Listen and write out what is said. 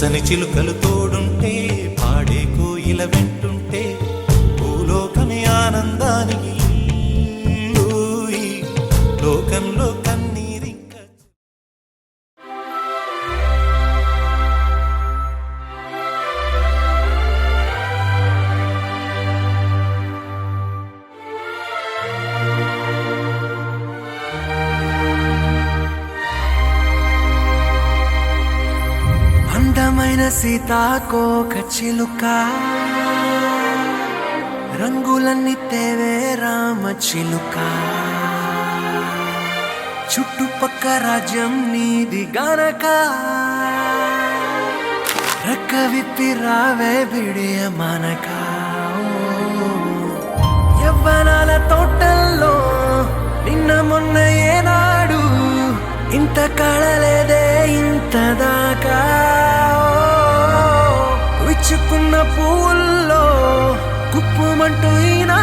పచ్చని చిలుకలు తోడుంటే పాడే కోయిల వెంటుంటే భూలోకమే ఆనందానికి లోకంలో కన్నీరింక అందమైన సీతాకోక చిలుక రంగులన్నీ తేవే రామ చిలుక చుట్టుపక్క రాజ్యం నీది గనక రెక్క విప్పి రావే బిడియ మనక యవ్వనాల తోటల్లో నిన్న మొన్న ఏనాడు ఇంత కళలేదే ఇంత దాకా విచ్చుకున్న పువ్వుల్లో కుప్పుమంటూ ఈనా